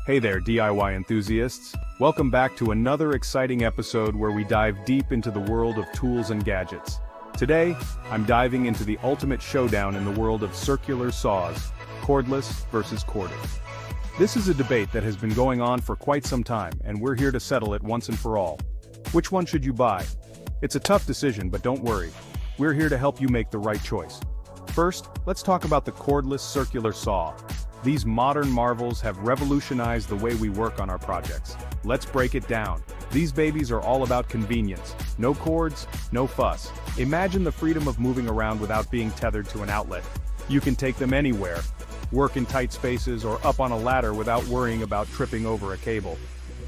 Hey there, DIY enthusiasts. Welcome back to another exciting episode where we dive deep into the world of tools and gadgets. Today, I'm diving into the ultimate showdown in the world of circular saws, cordless versus corded. This is a debate that has been going on for quite some time, and we're here to settle it once and for all. Which one should you buy? It's a tough decision, but don't worry. We're here to help you make the right choice. First, let's talk about the cordless circular saw. These modern marvels have revolutionized the way we work on our projects. Let's break it down. These babies are all about convenience. No cords, no fuss. Imagine the freedom of moving around without being tethered to an outlet. You can take them anywhere, work in tight spaces, or up on a ladder without worrying about tripping over a cable.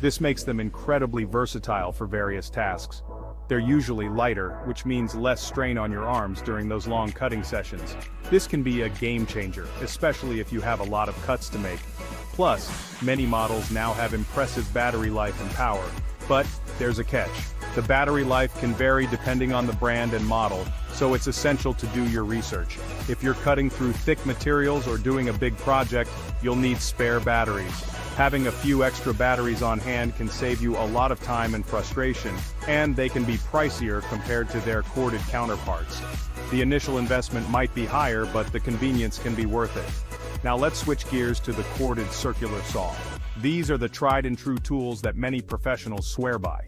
This makes them incredibly versatile for various tasks. They're usually lighter, which means less strain on your arms during those long cutting sessions. This can be a game changer, especially if you have a lot of cuts to make. Plus, many models now have impressive battery life and power. But there's a catch. The battery life can vary depending on the brand and model, so it's essential to do your research. If you're cutting through thick materials or doing a big project, you'll need spare batteries. Having a few extra batteries on hand can save you a lot of time and frustration, and they can be pricier compared to their corded counterparts. The initial investment might be higher, but the convenience can be worth it. Now let's switch gears to the corded circular saw. These are the tried and true tools that many professionals swear by.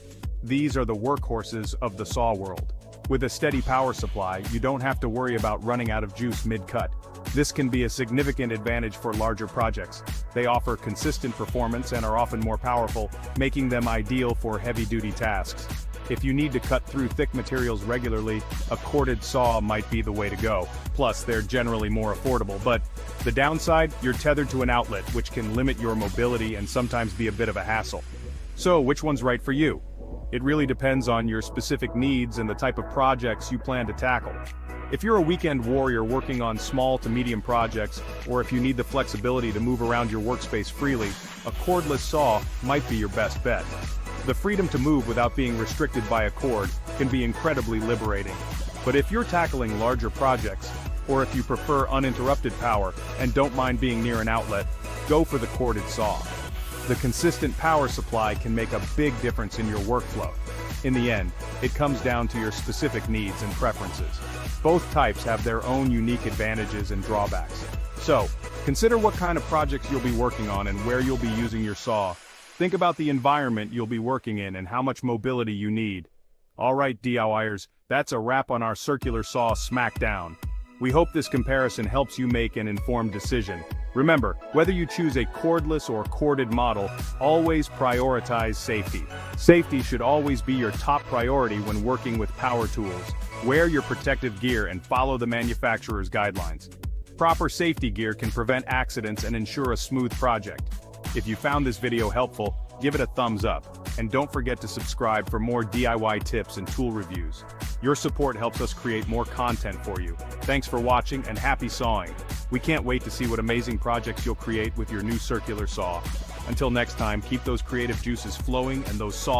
These are the workhorses of the saw world. With a steady power supply, you don't have to worry about running out of juice mid-cut. This can be a significant advantage for larger projects. They offer consistent performance and are often more powerful, making them ideal for heavy-duty tasks. If you need to cut through thick materials regularly, a corded saw might be the way to go. Plus, they're generally more affordable, but the downside, you're tethered to an outlet, which can limit your mobility and sometimes be a bit of a hassle. So, which one's right for you? It really depends on your specific needs and the type of projects you plan to tackle. If you're a weekend warrior working on small to medium projects, or if you need the flexibility to move around your workspace freely, a cordless saw might be your best bet. The freedom to move without being restricted by a cord can be incredibly liberating. But if you're tackling larger projects, or if you prefer uninterrupted power and don't mind being near an outlet, go for the corded saw. The consistent power supply can make a big difference in your workflow. In the end, it comes down to your specific needs and preferences. Both types have their own unique advantages and drawbacks. So, consider what kind of projects you'll be working on and where you'll be using your saw. Think about the environment you'll be working in and how much mobility you need. Alright DIYers, that's a wrap on our circular saw smackdown. We hope this comparison helps you make an informed decision. Remember, whether you choose a cordless or corded model, always prioritize safety. Safety should always be your top priority when working with power tools. Wear your protective gear and follow the manufacturer's guidelines. Proper safety gear can prevent accidents and ensure a smooth project. If you found this video helpful, give it a thumbs up, and don't forget to subscribe for more DIY tips and tool reviews. Your support helps us create more content for you. Thanks for watching and happy sawing. We can't wait to see what amazing projects you'll create with your new circular saw. Until next time, keep those creative juices flowing and those saws